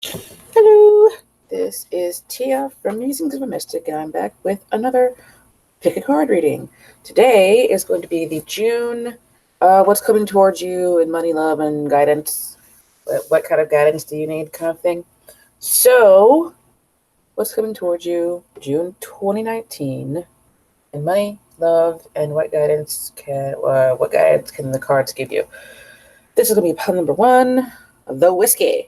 Hello, this is Tia from Musings of a Mystic, and I'm back with another pick a card reading. Today is going to be the June, what's coming towards you in money, love, and guidance. What kind of guidance do you need, kind of thing. So, what's coming towards you June 2019 in money, love, and what guidance can the cards give you? This is going to be pile number 1, the whiskey.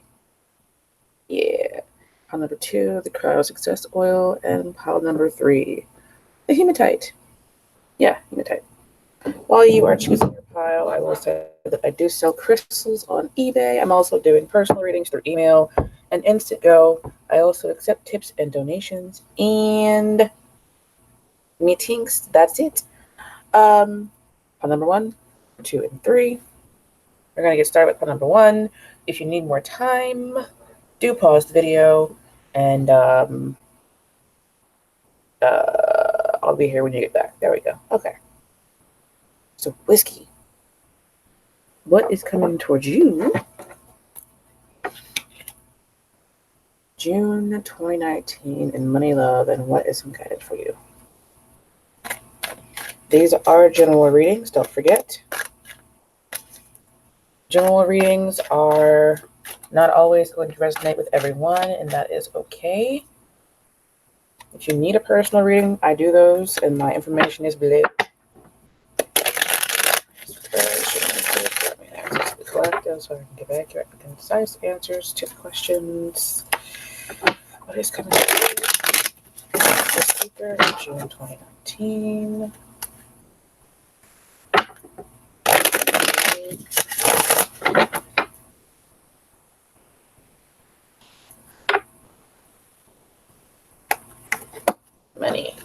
Yeah. Pile number 2, the cryo success oil, and pile number 3, the hematite. Yeah, hematite. While you are choosing your pile, I will say that I do sell crystals on eBay. I'm also doing personal readings through email and Instant Go. I also accept tips and donations and meetings. That's it. Pile number 1, 2, and 3. We're going to get started with pile number 1. If you need more time, do pause the video and I'll be here when you get back. There we go. Okay. So, whiskey. What is coming towards you? June 2019 in money, love, and what is guided for you? These are general readings, don't forget. General readings are not always going to resonate with everyone, and that is okay. If you need a personal reading, I do those, and my information is below. Collective, so I can give accurate and concise answers to the questions. What is coming to the speaker in June 2019? Money.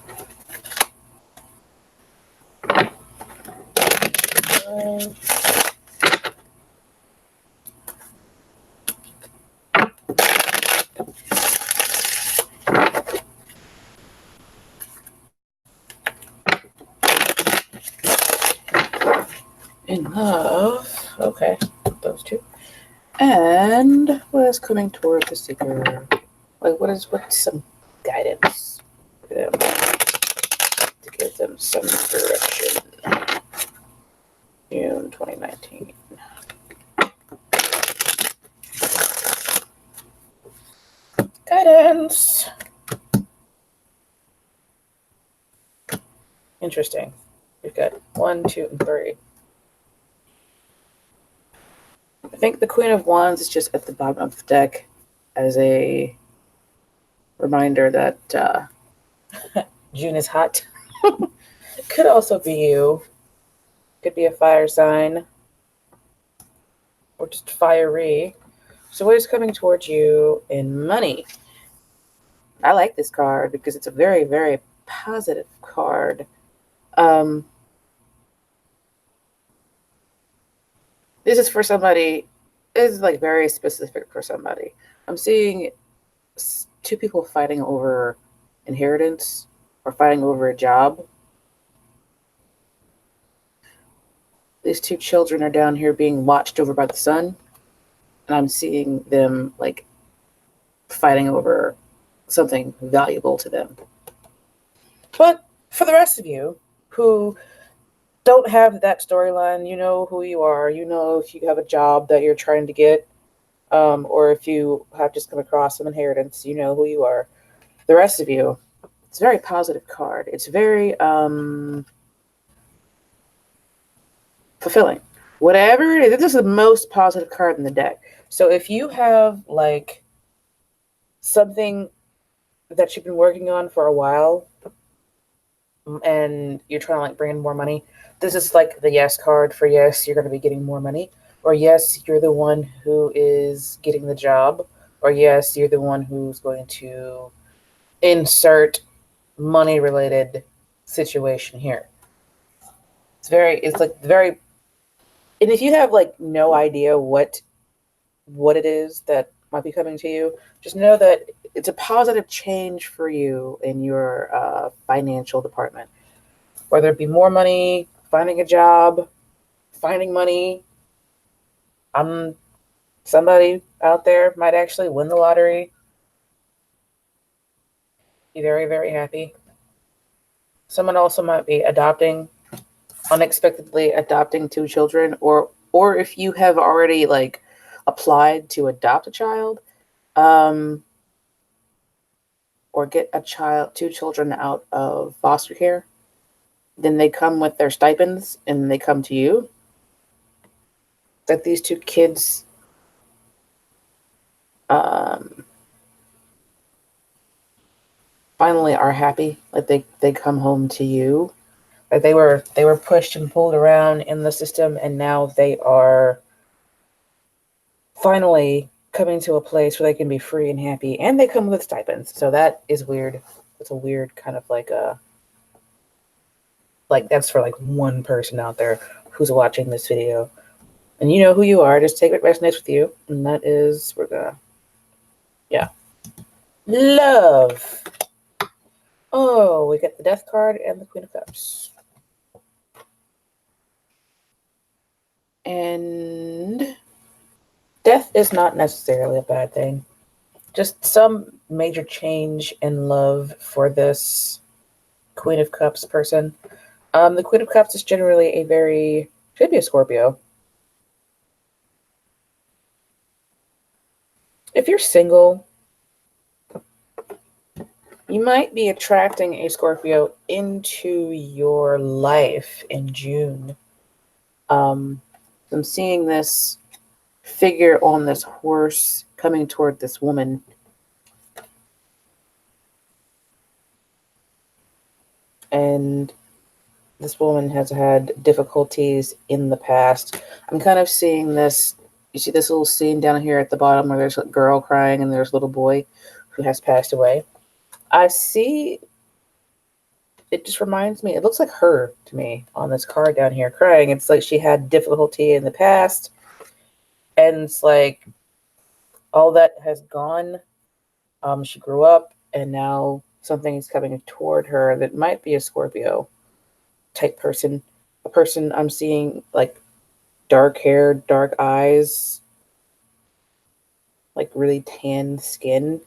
In love. Okay, those two. And what is coming towards the seeker? Like, what's some guidance for them to give them some direction? June 2019. Guidance. Interesting. We've got 1, 2, and 3. I think the Queen of Wands is just at the bottom of the deck as a reminder that June is hot. Could also be you. Could be a fire sign. Or just fiery. So what is coming towards you in money? I like this card because it's a very, very positive card. This is for somebody, this is like very specific for somebody. I'm seeing 2 people fighting over inheritance or fighting over a job. These 2 children are down here being watched over by the sun, and I'm seeing them like fighting over something valuable to them. But for the rest of you who don't have that storyline, you know who you are. You know if you have a job that you're trying to get, or if you have just come across some inheritance, you know who you are. The rest of you, it's a very positive card. It's very fulfilling. Whatever it is, this is the most positive card in the deck. So if you have like something that you've been working on for a while and you're trying to like bring in more money, this is like the yes card for yes, you're going to be getting more money. Or yes, you're the one who is getting the job. Or yes, you're the one who's going to insert money related situation here. It's like very, and if you have like no idea what it is that might be coming to you, just know that it's a positive change for you in your financial department. Whether it be more money, finding a job, finding money, somebody out there might actually win the lottery. Be very, very happy. Someone also might be unexpectedly adopting two children, or if you have already like applied to adopt a child, um, or get two children out of foster care, then they come with their stipends and they come to you. That these two kids um, finally are happy. Like they come home to you. Like they were pushed and pulled around in the system, and now they are finally coming to a place where they can be free and happy, and they come with stipends. So that is weird. It's a weird kind of like that's for like one person out there who's watching this video, and you know who you are. Just take what resonates with you, and that is we're gonna love. Oh, we get the Death card and the Queen of Cups. And death is not necessarily a bad thing. Just some major change in love for this Queen of Cups person. The Queen of Cups is generally should be a Scorpio. If you're single, you might be attracting a Scorpio into your life in June. I'm seeing this figure on this horse coming toward this woman. And this woman has had difficulties in the past. I'm kind of seeing this. You see this little scene down here at the bottom where there's a girl crying and there's a little boy who has passed away. I see. It just reminds me. It looks like her to me on this card down here crying. It's like she had difficulty in the past, and it's like all that has gone. She grew up, and now something is coming toward her that might be a Scorpio type person. A person I'm seeing like dark hair, dark eyes, like really tan skin.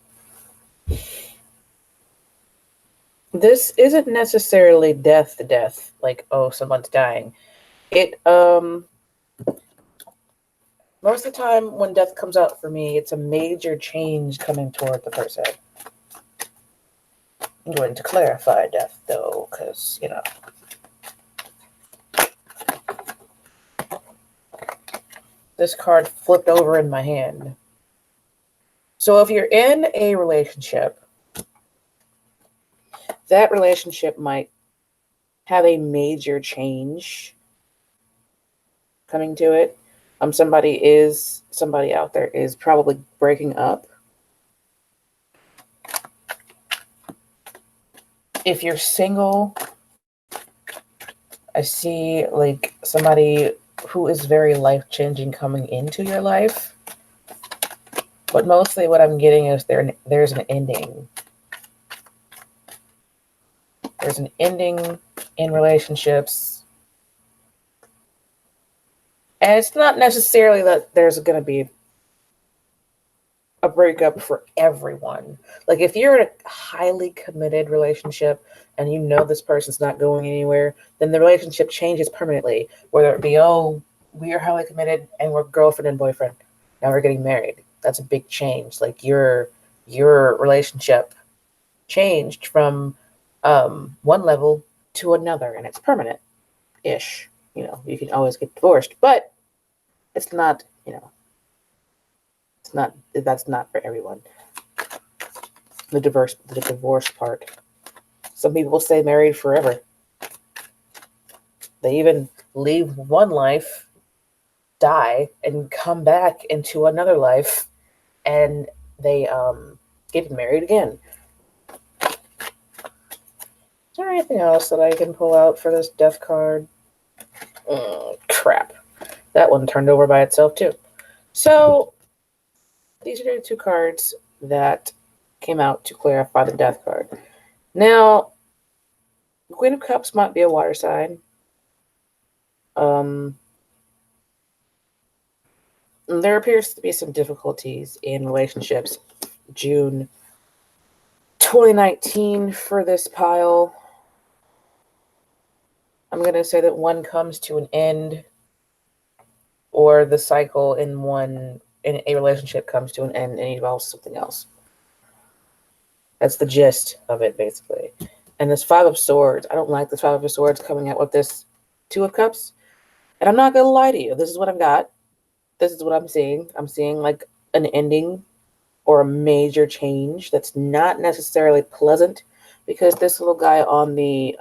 This isn't necessarily death, like, oh, someone's dying. It most of the time when death comes out for me, it's a major change coming toward the person. I'm going to clarify death though, because this card flipped over in my hand. So if you're in a relationship, that relationship might have a major change coming to it. Somebody out there is probably breaking up. If you're single, I see like somebody who is very life-changing coming into your life. But mostly what I'm getting is there's an ending. There's an ending in relationships. And it's not necessarily that there's going to be a breakup for everyone. Like if you're in a highly committed relationship and you know this person's not going anywhere, then the relationship changes permanently. Whether it be, oh, we are highly committed and we're girlfriend and boyfriend. Now we're getting married. That's a big change. Like your relationship changed from one level to another, and it's permanent ish. You can always get divorced, but it's not, that's not for everyone. The divorce part. Some people stay married forever. They even leave one life, die, and come back into another life, and they get married again. Is there anything else that I can pull out for this death card? Crap. That one turned over by itself too. So these are the two cards that came out to clarify the death card. Now, the Queen of Cups might be a water sign. there appears to be some difficulties in relationships. June 2019 for this pile. I'm going to say that one comes to an end, or the cycle in a relationship comes to an end and involves something else. That's the gist of it, basically. And this Five of Swords, I don't like this Five of Swords coming out with this Two of Cups. And I'm not going to lie to you. This is what I've got. This is what I'm seeing. I'm seeing like an ending or a major change that's not necessarily pleasant, because this little guy on the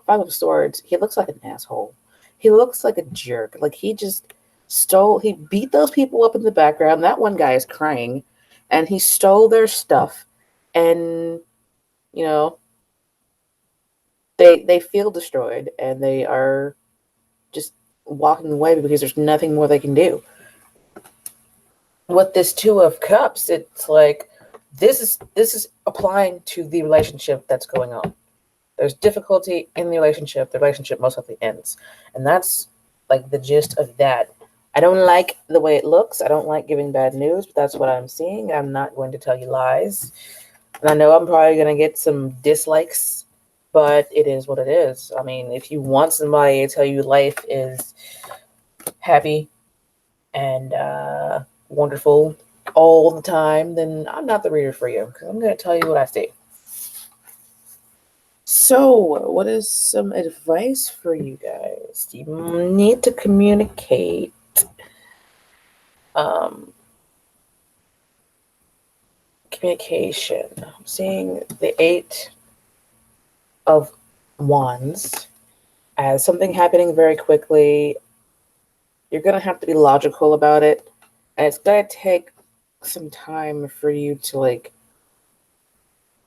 Five of Swords, he looks like an asshole. He looks like a jerk. Like he beat those people up in the background. That one guy is crying, and he stole their stuff, and you know they feel destroyed, and they are just walking away because there's nothing more they can do. With this Two of Cups, it's like this is applying to the relationship that's going on. There's difficulty in the relationship most likely ends. And that's like the gist of that. I don't like the way it looks. I don't like giving bad news, but that's what I'm seeing. I'm not going to tell you lies. And I know I'm probably going to get some dislikes, but it is what it is. I mean, if you want somebody to tell you life is happy and wonderful all the time, then I'm not the reader for you, because I'm going to tell you what I see. So, what is some advice for you guys? You need to communicate. Communication. I'm seeing the Eight of Wands as something happening very quickly. You're going to have to be logical about it. And it's going to take some time for you to like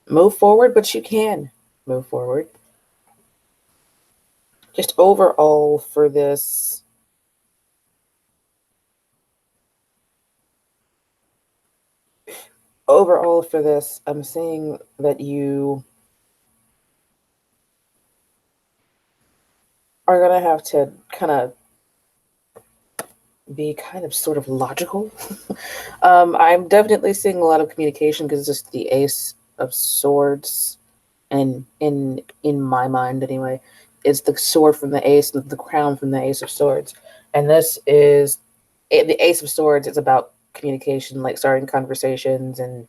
move forward, but you can move forward. Just overall for this, I'm seeing that you are going to have to kind of be kind of sort of logical. I'm definitely seeing a lot of communication because it's just the Ace of Swords, and in my mind anyway, it's the sword from the Ace and the crown from the Ace of Swords. And this is the Ace of Swords. It's about communication, like starting conversations and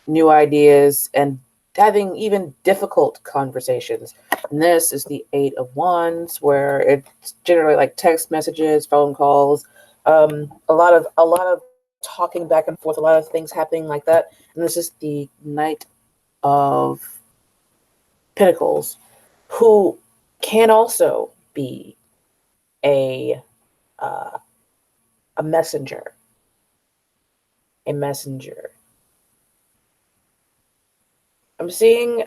new ideas and having even difficult conversations. And this is the Eight of Wands, where it's generally like text messages, phone calls, a lot of talking back and forth, a lot of things happening like that. And this is the Knight of Pentacles, who can also be a uh, a messenger, a messenger. I'm seeing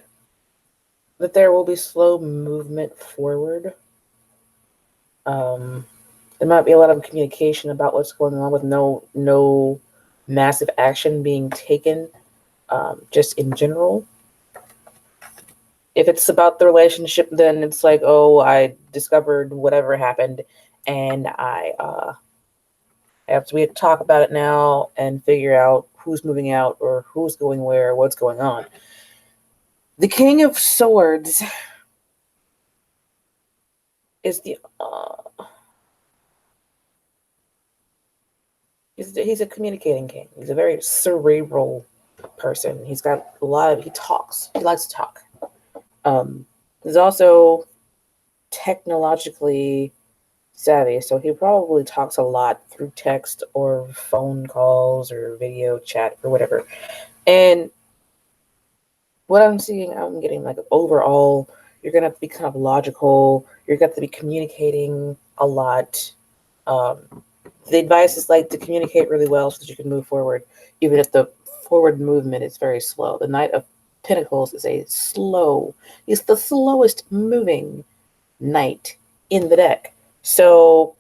that there will be slow movement forward. There might be a lot of communication about what's going on with no massive action being taken, just in general. If it's about the relationship, then it's like, oh, I discovered whatever happened, and we have to talk about it now and figure out who's moving out or who's going where, what's going on. The King of Swords is he's a communicating king. He's a very cerebral person. He talks. He likes to talk. He's also technologically savvy, so he probably talks a lot through text or phone calls or video chat or whatever. And what I'm seeing, I'm getting like overall, you're gonna have to be kind of logical. You're gonna have to be communicating a lot. The advice is like to communicate really well so that you can move forward, even if the forward movement is very slow. The Knight of Pentacles is he's the slowest moving knight in the deck. So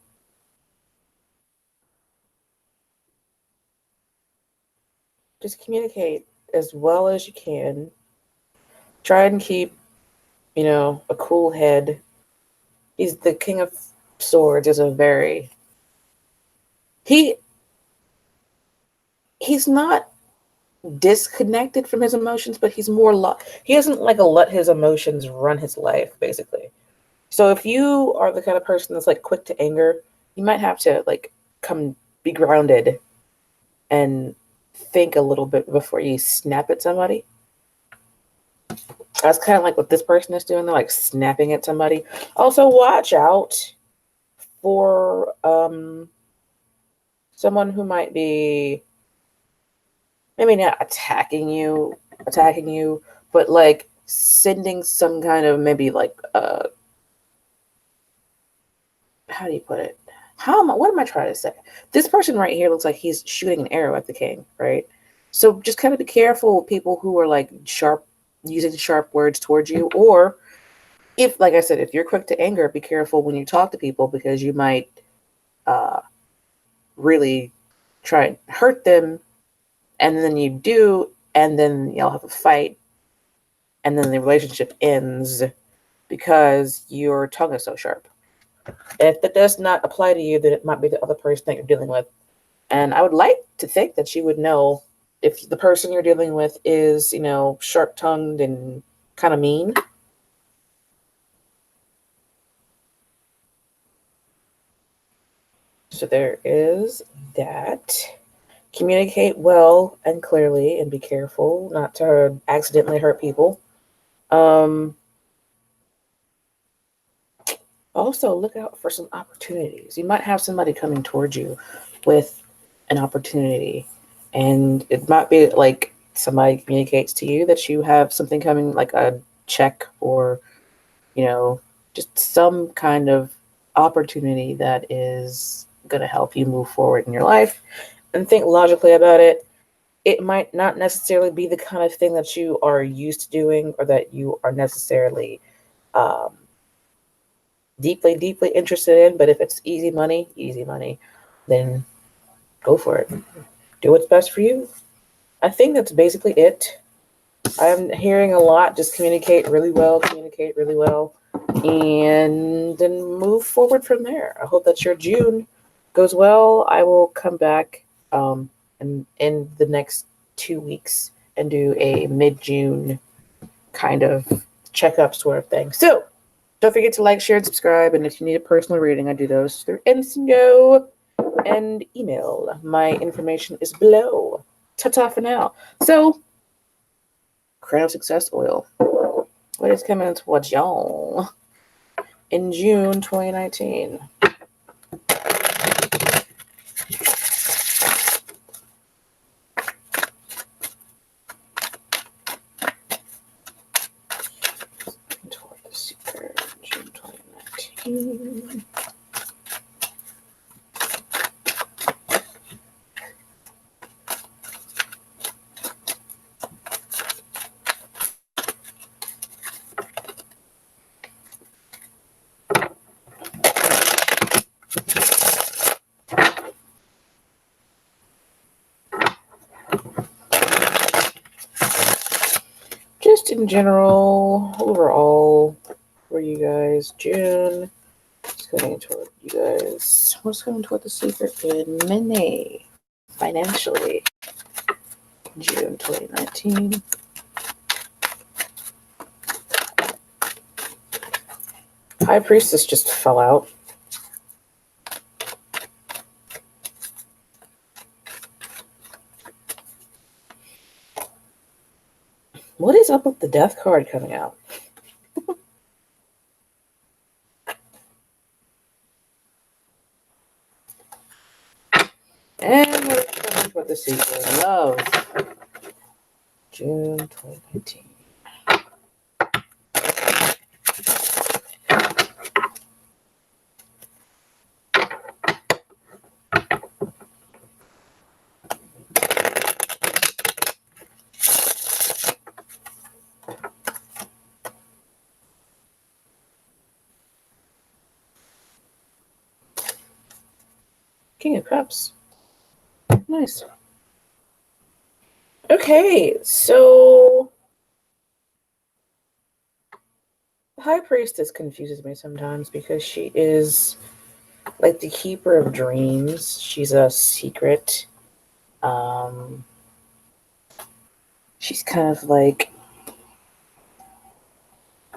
just communicate as well as you can. Try and keep, a cool head. He's the King of Swords. He he's not disconnected from his emotions, but he's more he doesn't like let his emotions run his life, basically. So if you are the kind of person that's like quick to anger, you might have to like come be grounded and think a little bit before you snap at somebody. That's kind of like what this person is doing. They're like snapping at somebody. Also, watch out for someone who might be maybe not attacking you, but like sending some kind of maybe like how do you put it? What am I trying to say? This person right here looks like he's shooting an arrow at the king, right? So just kind of be careful with people who are like using sharp words towards you, or if, like I said, if you're quick to anger, be careful when you talk to people because you might uh, really try and hurt them, and then you do, and then y'all have a fight, and then the relationship ends because your tongue is so sharp. If that does not apply to you, then it might be the other person that you're dealing with. And I would like to think that you would know if the person you're dealing with is, sharp tongued and kind of mean. So there is that. Communicate well and clearly and be careful not to accidentally hurt people. Um, Also, look out for some opportunities. You might have somebody coming towards you with an opportunity, and it might be like somebody communicates to you that you have something coming, like a check or, you know, just some kind of opportunity that is going to help you move forward in your life. And think logically about it. It might not necessarily be the kind of thing that you are used to doing or that you are necessarily um, deeply interested in, but if it's easy money, then go for it. Do what's best for you. I think that's basically it. I'm hearing a lot. Just communicate really well, and then move forward from there. I hope that your June goes well. I will come back in the next 2 weeks and do a mid-June kind of checkup sort of thing. So don't forget to like, share, and subscribe. And if you need a personal reading, I do those through Instago and email. My information is below. Ta-ta for now. So, Crown of Success Oil. What is coming towards y'all in June 2019? Toward the secret, June 2019. Just in general, overall, for you guys, June. What's going toward you guys? What's going toward the secret in money, financially, June 2019? High Priestess just fell out. What is up with the Death card coming out? And we're coming for the secret. Love. June 2019. King of Cups. Nice. Okay, so the High Priestess confuses me sometimes because she is like the keeper of dreams. She's a secret. She's kind of like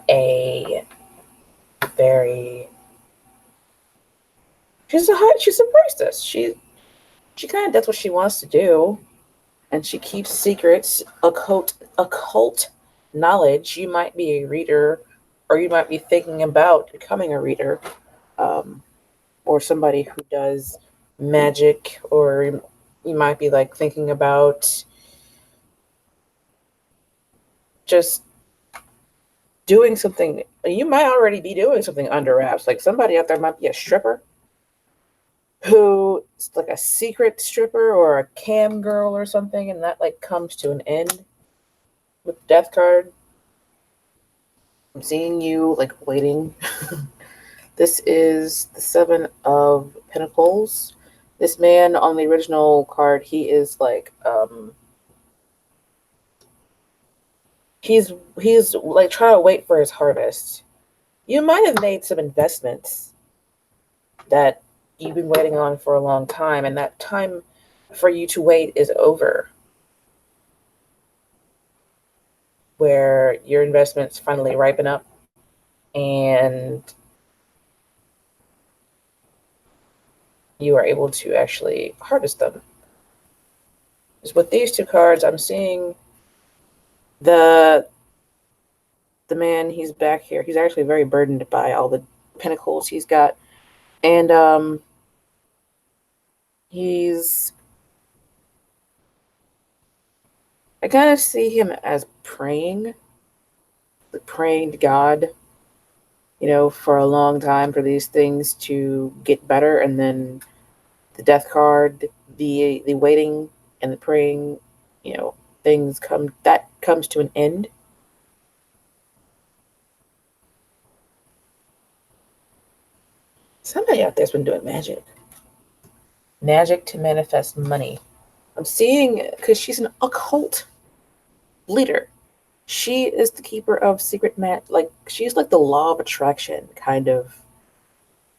a very she's a priestess. She kind of does what she wants to do, and she keeps secrets, occult knowledge. You might be a reader, or you might be thinking about becoming a reader, um, or somebody who does magic, or you might be like thinking about just doing something. You might already be doing something under wraps. Like somebody out there might be a stripper who's like a secret stripper or a cam girl or something, and that like comes to an end with the death card. I'm seeing you like waiting. This is the Seven of Pentacles. This man on the original card, he is like he's like trying to wait for his harvest. You might have made some investments that you've been waiting on for a long time, and that time for you to wait is over. Where your investments finally ripen up and you are able to actually harvest them. Because with these two cards, I'm seeing the man, he's back here. He's actually very burdened by all the pentacles he's got. And I kind of see him as praying, like praying to God, for a long time for these things to get better. And then the death card, the waiting and the praying, things comes to an end. Somebody out there's been doing magic to manifest money. I'm seeing, because she's an occult leader. She is the keeper of secret like she's like the law of attraction kind of.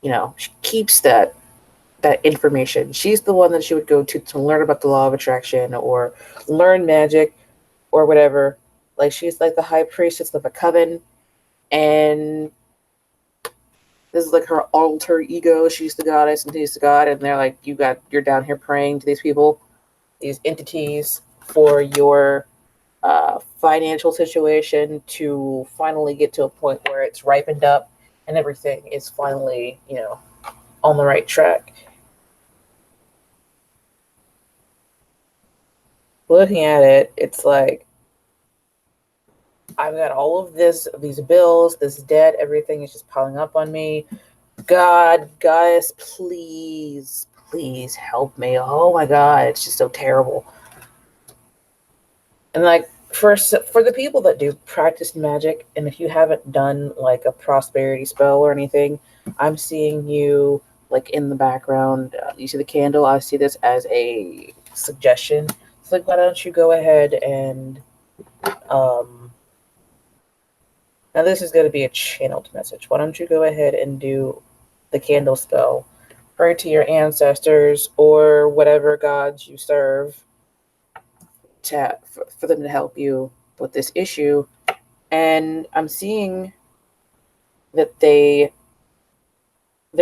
She keeps that information. She's the one that she would go to learn about the law of attraction or learn magic or whatever. Like she's like the high priestess of a coven, and this is like her alter ego. She's the goddess and he's the god, and they're like, you're down here praying to these people, these entities, for your financial situation to finally get to a point where it's ripened up and everything is finally, on the right track. Looking at it, it's like I've got all of these bills, this debt, everything is just piling up on me. God, guys, please, please help me. Oh my God, it's just so terrible. And like for the people that do practice magic, and if you haven't done like a prosperity spell or anything, I'm seeing you like in the background. You see the candle. I see this as a suggestion. It's like, why don't you go ahead and now this is going to be a channeled message. Why don't you go ahead and do the candle spell? Pray to your ancestors or whatever gods you serve for them to help you with this issue. And I'm seeing that they're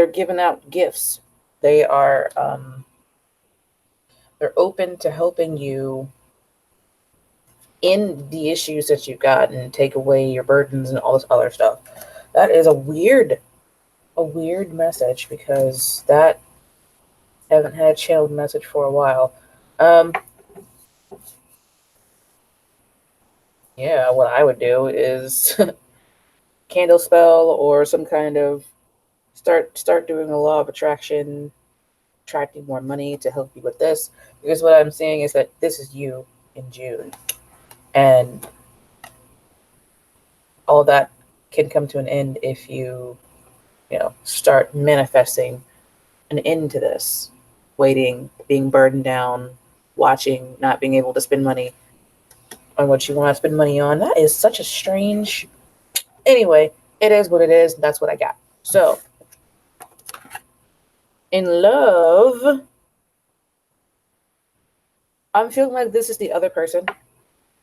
giving out gifts. They are they're open to helping you in the issues that you've got and take away your burdens and all this other stuff. That is a weird message, because that I haven't had a channeled message for a while. Yeah, what I would do is candle spell or some kind of start doing a law of attraction, attracting more money to help you with this. Because what I'm seeing is that this is you in June, and all that can come to an end if you start manifesting an end to this, waiting, being burdened down, watching, not being able to spend money on what you want to spend money on. That is such a strange. Anyway, it is what it is. That's what I got. So, in love, I'm feeling like this is the other person.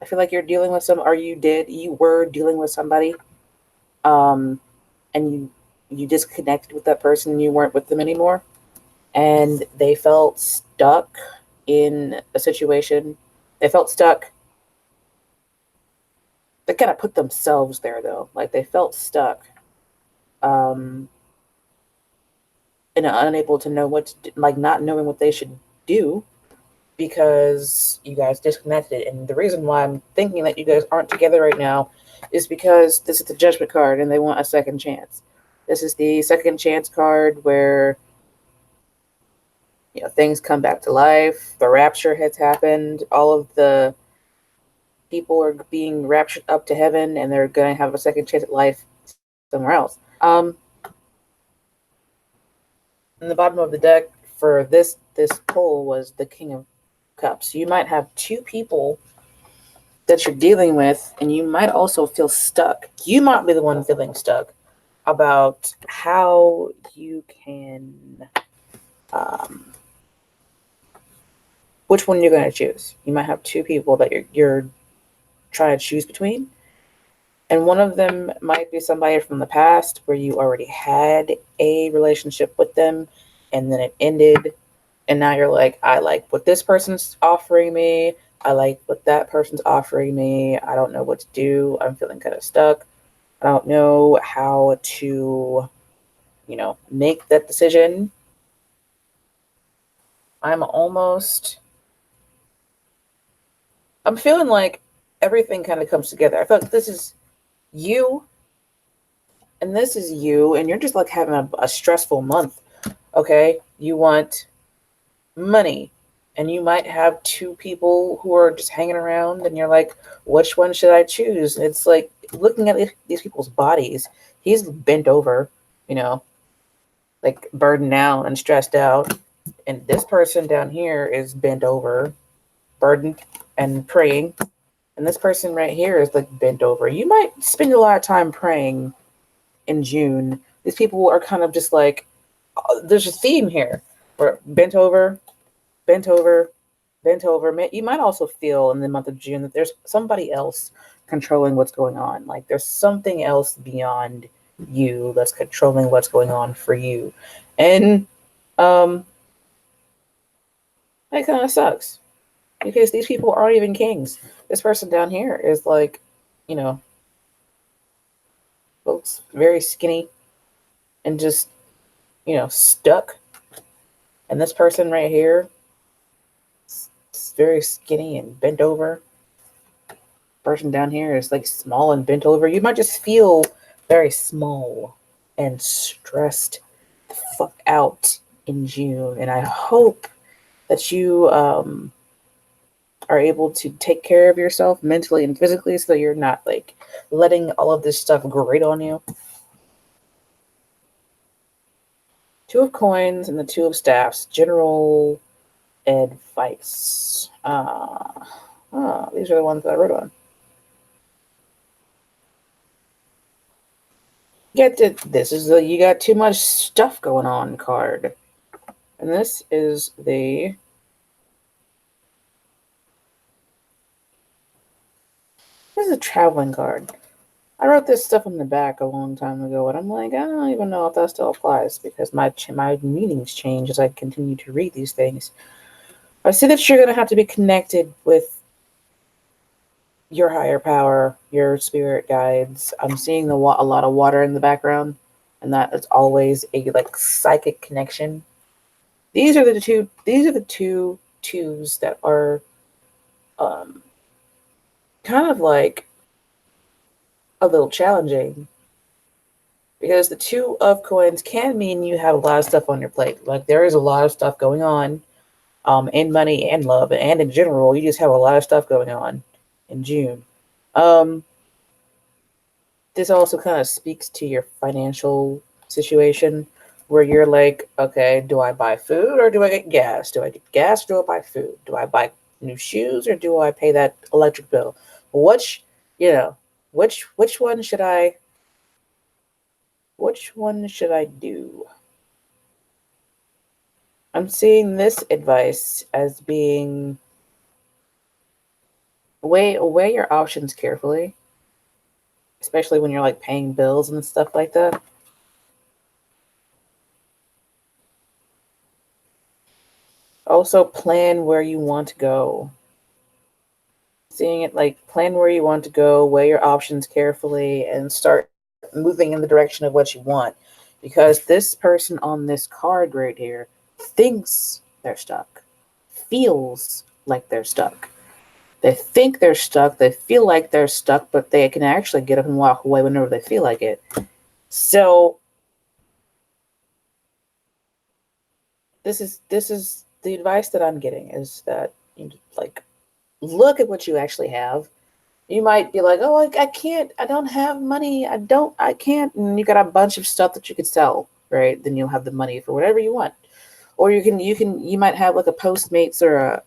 I feel like you're dealing with some, or you were dealing with somebody, um, and you disconnected with that person. You weren't with them anymore, and they felt stuck in a situation. They felt stuck. They kind of put themselves there though, like they felt stuck, um, and unable to know what to do, like not knowing what they should do because you guys disconnected. And the reason why I'm thinking that you guys aren't together right now is because this is the judgment card and they want a second chance. This is the second chance card where things come back to life. The rapture has happened. All of the people are being raptured up to heaven and they're going to have a second chance at life somewhere else. In the bottom of the deck for this pull was the King of Cups. You might have two people that you're dealing with, and you might also feel stuck. You might be the one feeling stuck about how you can, um, which one you're going to choose. You might have two people that you're trying to choose between, and one of them might be somebody from the past where you already had a relationship with them, and then it ended, and now you're like, I like what this person's offering me. I like what that person's offering me. I don't know what to do. I'm feeling kind of stuck. I don't know how to, make that decision. I'm almost, I'm feeling like everything kind of comes together. I feel like this is you and this is you, and you're just like having a stressful month. Okay. You want money, and you might have two people who are just hanging around, and you're like, which one should I choose? And it's like looking at these people's bodies. He's bent over, you know, like burdened out and stressed out. And this person down here is bent over, burdened, and praying. And this person right here is like bent over. You might spend a lot of time praying in June. These people are kind of just like, there's a theme here. We're bent over, bent over. You might also feel in the month of June that there's somebody else controlling what's going on. Like there's something else beyond you that's controlling what's going on for you. And um that kind of sucks because these people aren't even kings. This person down here is like, you know, looks very skinny and just, stuck. And this person right here is very skinny and bent over. Person down here is like small and bent over. You might just feel very small and stressed the fuck out in June. And I hope that you are able to take care of yourself mentally and physically so that you're not like letting all of this stuff grate on you. Two of coins and the two of staffs. General advice. These are the ones that I wrote on. This is the you got too much stuff going on card. And this is the this is a traveling card. I wrote this stuff on the back a long time ago, and I'm like, I don't even know if that still applies because my meanings change as I continue to read these things. I see that you're going to have to be connected with your higher power, your spirit guides. I'm seeing a lot of water in the background, and that is always a like psychic connection. These are the two. These are the two twos that are um, kind of like a little challenging because the two of coins can mean you have a lot of stuff on your plate. Like there is a lot of stuff going on, in money and love and in general. You just have a lot of stuff going on in June. Um, this also kind of speaks to your financial situation where you're like, okay, do I buy food or do I get gas? Do I get gas or do I buy food? Do I buy new shoes or do I pay that electric bill? Which, you know, which one should I do? I'm seeing this advice as being weigh your options carefully, especially when you're like paying bills and stuff like that. Also, plan where you want to go. Seeing it like plan where you want to go, weigh your options carefully, and start moving in the direction of what you want. Because this person on this card right here thinks they're stuck, feels like they're stuck. They think they're stuck, they feel like they're stuck, but they can actually get up and walk away whenever they feel like it. So this is the advice that I'm getting is that you like look at what you actually have. You might be like, oh, I can't, I don't have money, I can't, and you got a bunch of stuff that you could sell, right? Then you'll have the money for whatever you want, or you might have like a Postmates or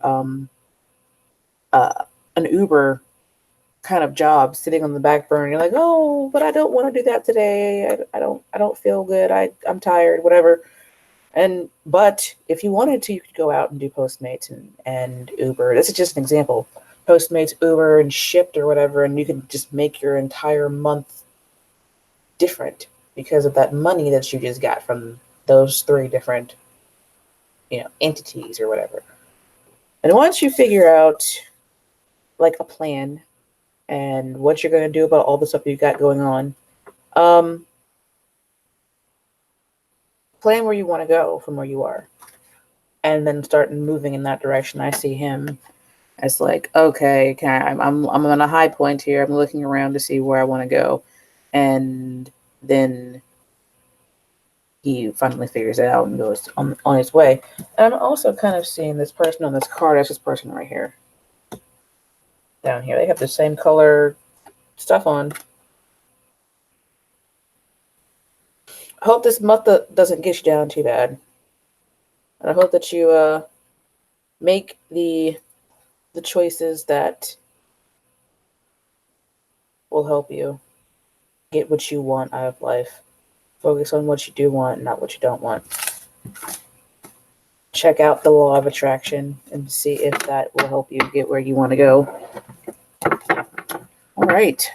uh, an Uber kind of job sitting on the back burner. You're like, oh, but I don't want to do that today. I don't feel good. I'm tired, whatever. And but if you wanted to, you could go out and do Postmates and Uber. This is just an example. Postmates, Uber, and Shipped or whatever, and you could just make your entire month different because of that money that you just got from those three different, entities or whatever. And once you figure out like a plan and what you're going to do about all the stuff you've got going on, um, plan where you want to go from where you are, and then start moving in that direction. I see him as like, okay, I'm on a high point here. I'm looking around to see where I want to go, and then he finally figures it out and goes on his way. And I'm also kind of seeing this person on this card as this person right here, down here. They have the same color stuff on. I hope this month doesn't get you down too bad. And I hope that you make the choices that will help you get what you want out of life. Focus on what you do want, not what you don't want. Check out the law of attraction and see if that will help you get where you want to go. All right.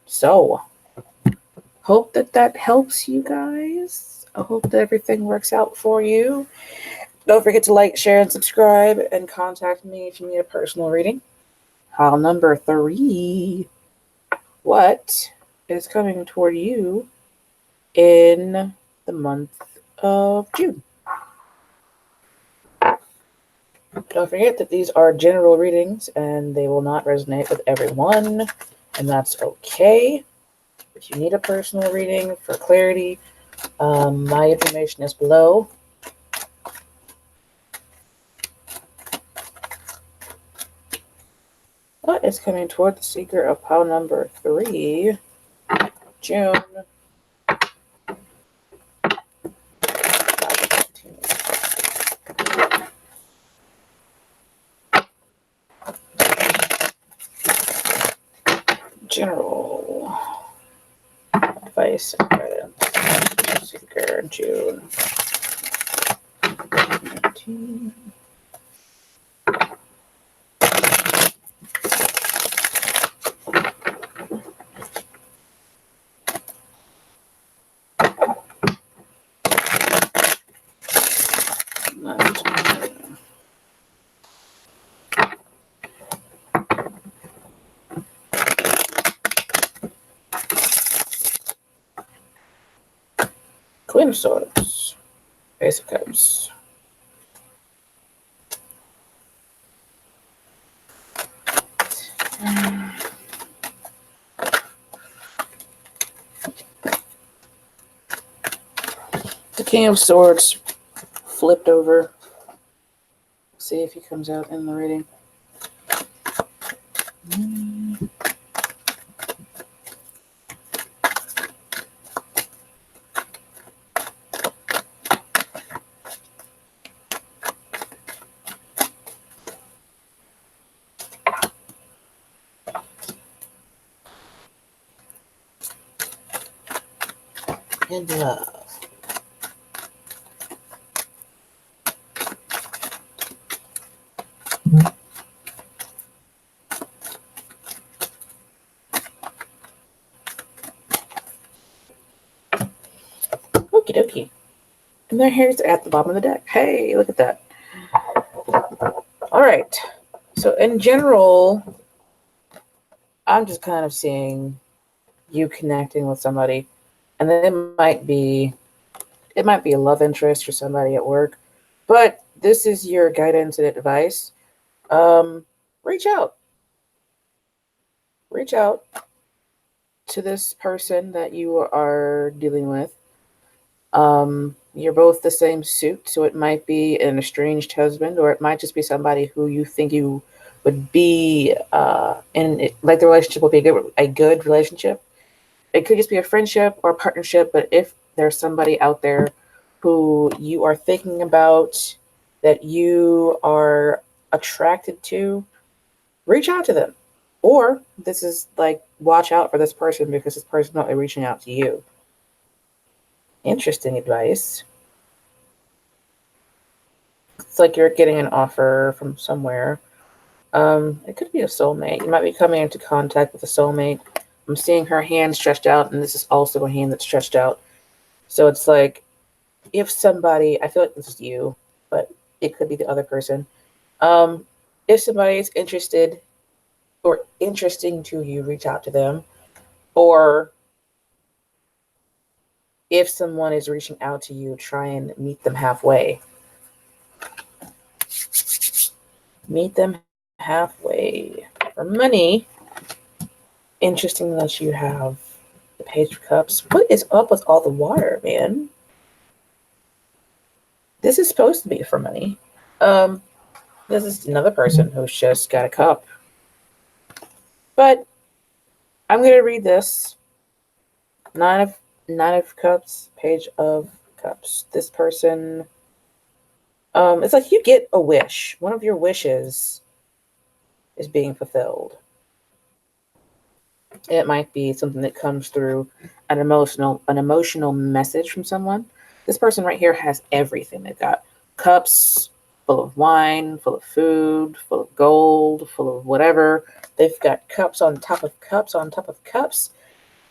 So, hope that helps you guys. I hope that everything works out for you. Don't forget to like, share, and subscribe, and contact me if you need a personal reading. Pile number 3. What is coming toward you in the month of June? Don't forget that these are general readings and they will not resonate with everyone, and that's okay. If you need a personal reading for clarity, my information is below. What is coming toward the seeker of pile number 3, June? General advice and guidance. Seeker, June 19. Queen of Swords, Ace of Cups. The King of Swords flipped over. See if he comes out in the reading. And love. Okie dokie. And their hair's at the bottom of the deck. Hey, look at that. All right. So in general, I'm just kind of seeing you connecting with somebody, and then it might be a love interest or somebody at work, but this is your guidance and advice. Um, reach out, reach out to this person that you are dealing with. You're both the same suit, so it might be an estranged husband, or it might just be somebody who you think you would be in it, like the relationship will be a good relationship. It could just be a friendship or a partnership, but if there's somebody out there who you are thinking about, that you are attracted to, reach out to them. Or this is like, watch out for this person because this person might be reaching out to you. Interesting advice. It's like you're getting an offer from somewhere. It could be a soulmate. You might be coming into contact with a soulmate. I'm seeing her hand stretched out, and this is also a hand that's stretched out. So it's like, if somebody, I feel like this is you, but it could be the other person. Um, if somebody is interested or interesting to you, reach out to them. Or if someone is reaching out to you, try and meet them halfway. Meet them halfway. For money, interesting that you have the Page of Cups. What is up with all the water, man? This is supposed to be for money. This is another person who's just got a cup. But I'm gonna read this. Nine of Cups, Page of Cups. This person, it's like you get a wish. One of your wishes is being fulfilled. It might be something that comes through an emotional message from someone. This person right here has everything. They've got cups full of wine, full of food, full of gold, full of whatever. They've got cups on top of cups on top of cups.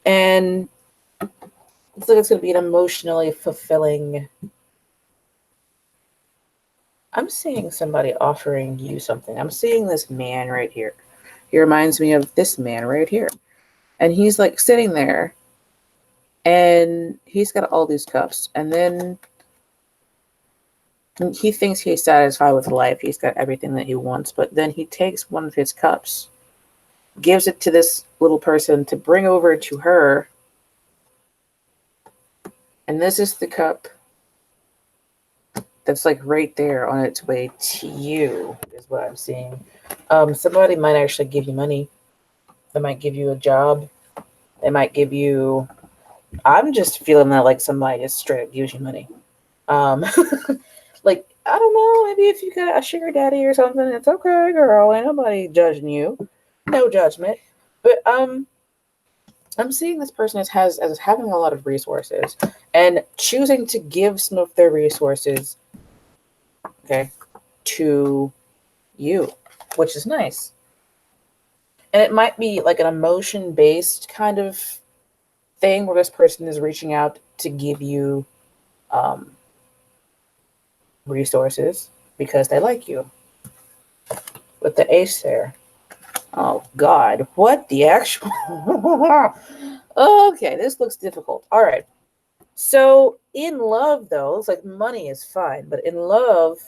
And it's like it's going to be an emotionally fulfilling. I'm seeing somebody offering you something. I'm seeing this man right here. He reminds me of this man right here. And he's like sitting there and he's got all these cups. And then he thinks he's satisfied with life. He's got everything that he wants. But then he takes one of his cups, gives it to this little person to bring over to her. And this is the cup that's like right there on its way to you, is what I'm seeing. Somebody might actually give you money. They might give you a job. They might give you. I'm just feeling that like somebody just straight up gives you money. Um, like, I don't know, maybe if you got a sugar daddy or something, it's okay, girl. Ain't nobody judging you. No judgment. But I'm seeing this person as having a lot of resources and choosing to give some of their resources, okay, to you, which is nice. And it might be like an emotion based kind of thing where this person is reaching out to give you um, resources because they like you. With the ace there. Oh, God. What the actual. Okay, this looks difficult. All right. So, in love, though, it's like money is fine, but in love,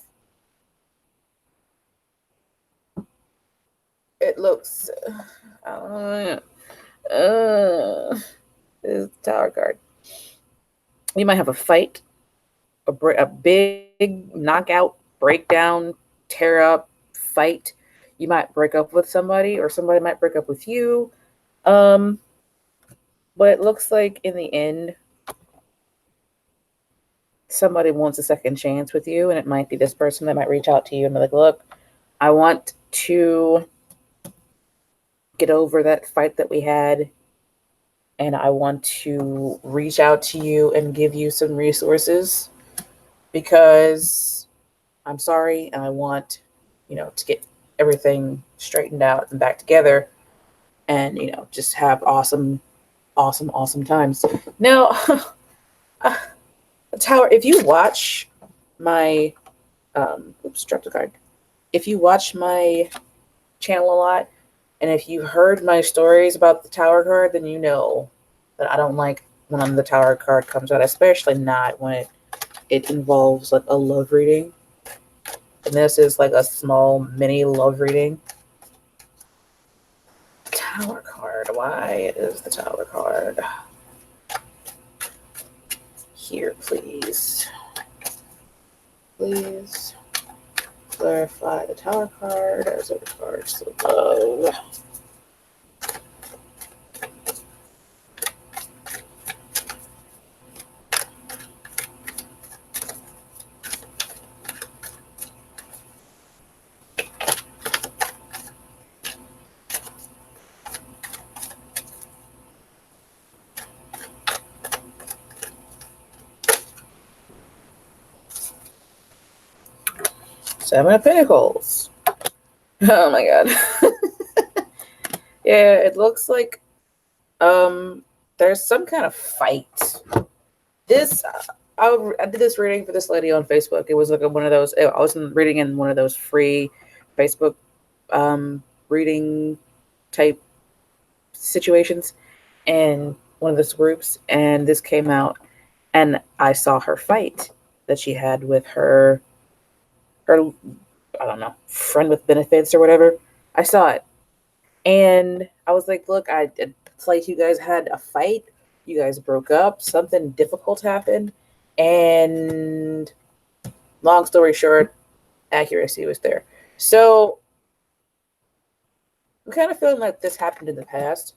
it looks. Uh, this Tower card. You might have a fight, a big knockout, breakdown, tear up fight. You might break up with somebody, or somebody might break up with you. Um, but it looks like in the end, somebody wants a second chance with you, and it might be this person that might reach out to you and be like, "Look, I want to get over that fight that we had, and I want to reach out to you and give you some resources because I'm sorry, and I want, to get everything straightened out and back together, and just have awesome, awesome, awesome times." Now, Tower, if you watch my, oops, dropped the card. If you watch my channel a lot, and if you've heard my stories about the Tower card, then you know that I don't like when the Tower card comes out, especially not when it involves like a love reading. And this is like a small mini love reading. Tower card. Why is the Tower card here, please? Please clarify the Tower card as it regards to love. Seven of Pentacles. Oh my god. Yeah, it looks like there's some kind of fight. This I did this reading for this lady on Facebook. It was like one of those. I was reading in one of those free Facebook reading type situations, and one of those groups. And this came out, and I saw her fight that she had with her I don't know, friend with benefits or whatever. I saw it, and I was like, look, it's like you guys had a fight, you guys broke up, something difficult happened, and long story short, accuracy was there. So I'm kind of feeling like this happened in the past.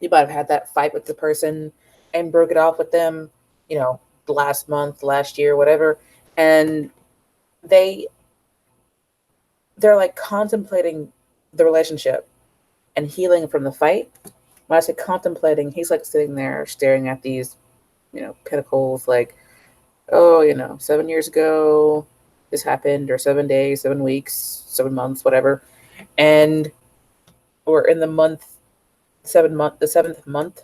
You might have had that fight with the person and broke it off with them, last month, last year, whatever, and they they're like contemplating the relationship and healing from the fight. When I say contemplating, he's like sitting there staring at these, pinnacles, like, oh, 7 years ago, this happened, or 7 days, 7 weeks, 7 months, whatever. And we're in the the seventh month.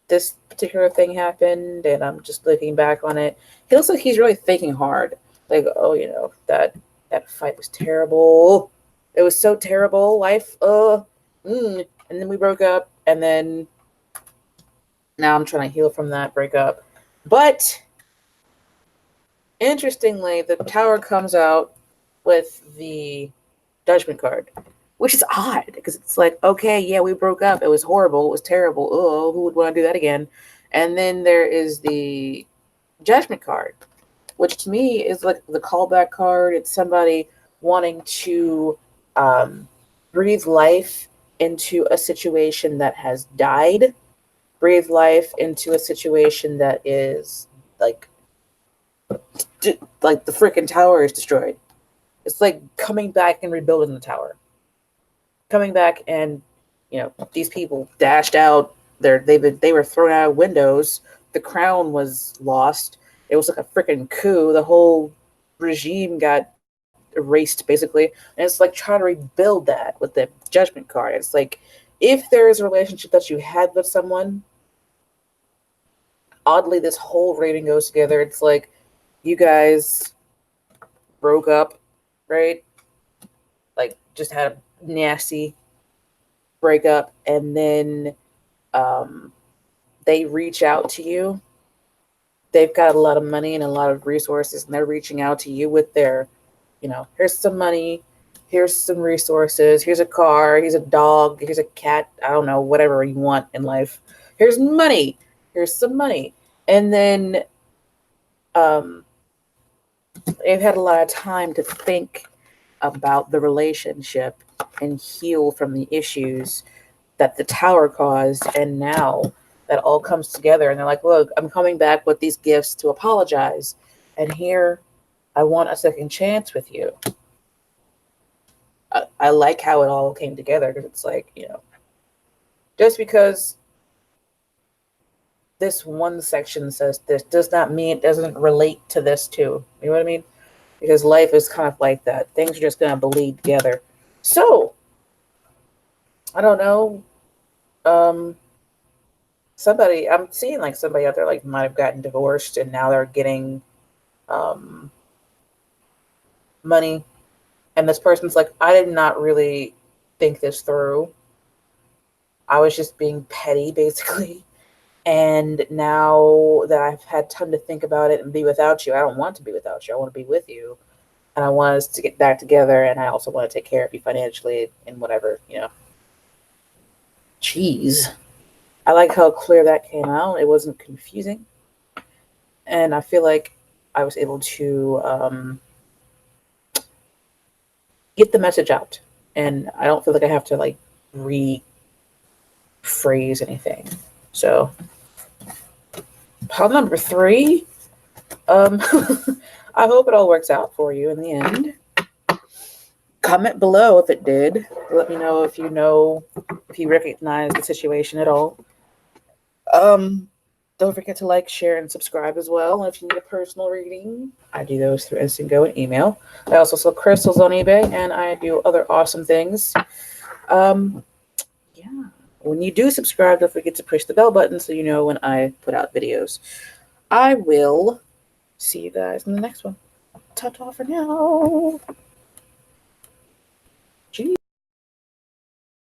This particular thing happened, and I'm just looking back on it. He looks like he's really thinking hard. Like, oh, that fight was terrible. It was so terrible. Life, and then we broke up, and then now I'm trying to heal from that breakup. But interestingly, the Tower comes out with the Judgment card, which is odd because it's like, okay, yeah, we broke up. It was horrible. It was terrible. Oh, who would want to do that again? And then there is the Judgment card, which to me is like the callback card. It's somebody wanting to breathe life into a situation that has died, breathe life into a situation that is like the freaking tower is destroyed. It's like coming back and rebuilding the tower. Coming back and, these people dashed out. They were thrown out of windows. The crown was lost. It was like a freaking coup. The whole regime got erased, basically. And it's like trying to rebuild that with the Judgment card. It's like, if there is a relationship that you had with someone, oddly, this whole rating goes together. It's like you guys broke up, right? Like, just had a nasty breakup, and then they reach out to you. They've got a lot of money and a lot of resources, and they're reaching out to you with their, here's some money, here's some resources, here's a car, here's a dog, here's a cat, I don't know, whatever you want in life. Here's money, here's some money. And then they've had a lot of time to think about the relationship and heal from the issues that the Tower caused. And now that all comes together, and they're like, look, I'm coming back with these gifts to apologize. And here, I want a second chance with you. I like how it all came together, because it's like, just because this one section says this does not mean it doesn't relate to this too. You know what I mean? Because life is kind of like that. Things are just going to bleed together. So, I don't know. I'm seeing like somebody out there like might have gotten divorced and now they're getting um, money. And this person's like, I did not really think this through. I was just being petty, basically. And now that I've had time to think about it and be without you, I don't want to be without you. I want to be with you. And I want us to get back together. And I also want to take care of you financially and whatever, you know. Jeez. I like how clear that came out. It wasn't confusing. And I feel like I was able to get the message out. And I don't feel like I have to like rephrase anything. So, pile number 3. Um, I hope it all works out for you in the end. Comment below if it did. Let me know if you recognize the situation at all. Don't forget to like, share, and subscribe as well. And if you need a personal reading, I do those through Instant Go and email. I also sell crystals on eBay, and I do other awesome things. Yeah. When you do subscribe, don't forget to push the bell button so you know when I put out videos. I will see you guys in the next one. Ta-ta for now.